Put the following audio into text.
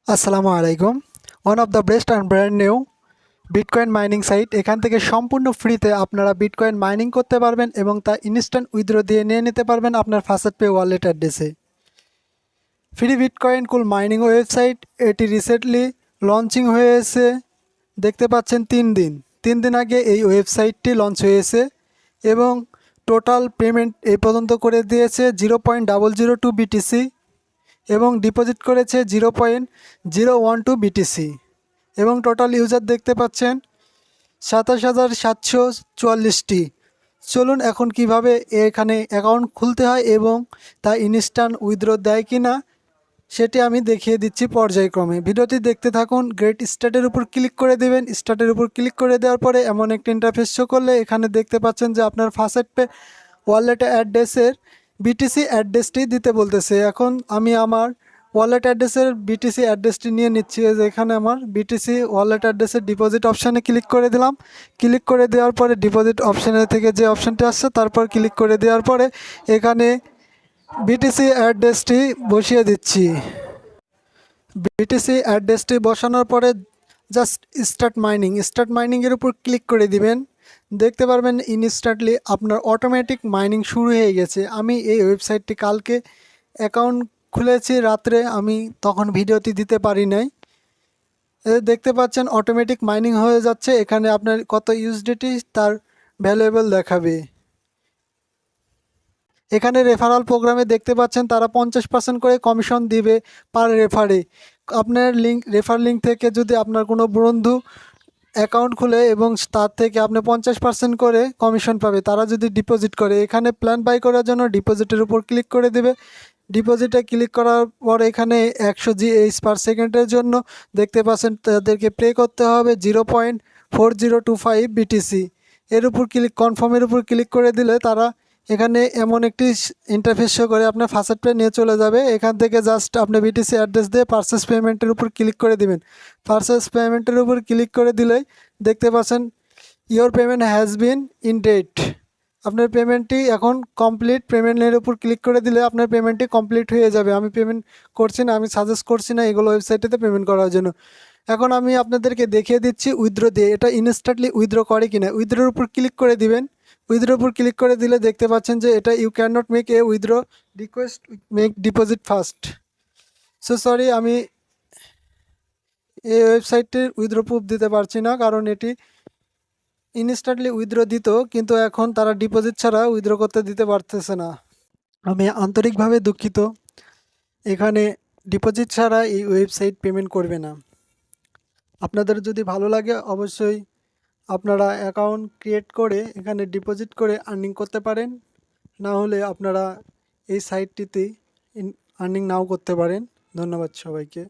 আসসালামু আলাইকুম। One of the best and brand new bitcoin mining site. এখান থেকে সম্পূর্ণ ফ্রিতে আপনারা বিটকয়েন মাইনিং করতে পারবেন এবং তা ইনস্ট্যান্ট উইথড্র দিয়ে নিয়ে নিতে পারবেন আপনার ফাস্ট পে ওয়ালেট অ্যাড্রেসে। ফ্রি বিটকয়েন কুল মাইনিং ওয়েবসাইট এটি রিসেন্টলি লঞ্চিং হয়েছে। দেখতে পাচ্ছেন 3 দিন আগে এই ওয়েবসাইটটি লঞ্চ হয়েছে এবং টোটাল পেমেন্ট এই পর্যন্ত করে দিয়েছে 0.002 বিটিসি এবং ডিপোজিট করেছে 0.012 বিটিসি এবং টোটাল ইউজার দেখতে পাচ্ছেন 27,744টি। চলুন এখন কিভাবে এখানে অ্যাকাউন্ট খুলতে হয় এবং তা ইনস্ট্যান্ট উইথড্র দেয় কি না সেটি আমি দেখিয়ে দিচ্ছি পর্যায়ক্রমে। ভিডিওটি দেখতে থাকুন। গ্রেট স্টার্টের উপর ক্লিক করে দেবেন। স্টার্টের উপর ক্লিক করে দেওয়ার পরে এমন একটা ইন্টারফেস শো করলে এখানে দেখতে পাচ্ছেন যে আপনার ফাস্ট পে ওয়ালেট অ্যাড্রেসের বিটিসি অ্যাড্রেসটি দিতে বলতেছে। এখন আমি আমার ওয়ালেট অ্যাড্রেসের বিটিসি অ্যাড্রেসটি নিয়ে নিচ্ছি। যে এখানে আমার বিটিসি ওয়ালেট অ্যাড্রেসের ডিপোজিট অপশানে ক্লিক করে দিলাম। ক্লিক করে দেওয়ার পরে ডিপোজিট অপশানে থেকে যে অপশানটি আসছে তারপর ক্লিক করে দেওয়ার পরে এখানে বিটিসি অ্যাড্রেসটি বসিয়ে দিচ্ছি। বিটিসি অ্যাড্রেসটি বসানোর পরে জাস্ট স্টার্ট মাইনিংয়ের উপর ক্লিক করে দিবেন। দেখতে পারবেন ইনস্ট্যান্টলি আপনার অটোমেটিক মাইনিং শুরু হয়ে গেছে। আমি এই ওয়েবসাইটটি কালকে অ্যাকাউন্ট খুলেছি রাত্রে, আমি তখন ভিডিওটি দিতে পারি নাই। দেখতে পাচ্ছেন অটোমেটিক মাইনিং হয়ে যাচ্ছে। এখানে আপনার কত ইউএসডিটি তার ভ্যালুয়েবল দেখাবে। এখানে রেফারাল প্রোগ্রামে দেখতে পাচ্ছেন তারা 50% করে কমিশন দিবে পার রেফারে। আপনার রেফার লিঙ্ক থেকে যদি আপনার কোনো বন্ধু অ্যাকাউন্ট খুলে এবং তার থেকে আপনি 50% করে কমিশন পাবে তারা যদি ডিপোজিট করে। এখানে প্ল্যান বাই করার জন্য ডিপোজিটের উপর ক্লিক করে দেবে। ডিপোজিটে ক্লিক করার পর এখানে 100 GH পার সেকেন্ডের জন্য দেখতে পাচ্ছেন তাদেরকে পে করতে হবে 0.4025 বিটিসি। এর উপর কনফার্মের উপর ক্লিক করে দিলে তারা এখানে এমন একটি ইন্টারফেস শো করে আপনার ফাস্ট পে নিয়ে চলে যাবে। এখান থেকে জাস্ট আপনি বিটিসি অ্যাড্রেস দিয়ে পারচেস পেমেন্টের উপর ক্লিক করে দিবেন। পারচেস পেমেন্টের উপর ক্লিক করে দিলেই দেখতে পাচ্ছেন your payment has been in date. আপনার পেমেন্টটি এখন কমপ্লিট। পেমেন্টের উপর ক্লিক করে দিলে আপনার পেমেন্টটি কমপ্লিট হয়ে যাবে। আমি পেমেন্ট করছি না, আমি সাজেস্ট করছি না এগুলো ওয়েবসাইটেতে পেমেন্ট করার জন্য। এখন আমি আপনাদেরকে দেখিয়ে দিচ্ছি উইথড্র দিয়ে এটা ইনস্ট্যান্টলি উইথড্র করে কিনা। উইথড্রোর উপর ক্লিক করে দিবেন। উইথড্রোর উপর ক্লিক করে দিলে দেখতে পাচ্ছেন যে এটা you can not make a withdraw, request make deposit first. So sorry, আমি এই ওয়েবসাইটটির উইথড্র প্রুফ দিতে পারছি না কারণ এটি ইনস্ট্যান্টলি উইথড্র দিত কিন্তু এখন তারা ডিপোজিট ছাড়া উইথড্র করতে দিতে পারতেছে না। আমি আন্তরিকভাবে দুঃখিত। এখানে ডিপোজিট ছাড়া এই ওয়েবসাইট পেমেন্ট করবে না। আপনাদের যদি ভালো লাগে অবশ্যই আপনারা অ্যাকাউন্ট ক্রিয়েট করে এখানে ডিপোজিট করে আর্নিং করতে পারেন। না হলে আপনারা এই সাইটটিতে আর্নিং নাও করতে পারেন। ধন্যবাদ সবাইকে।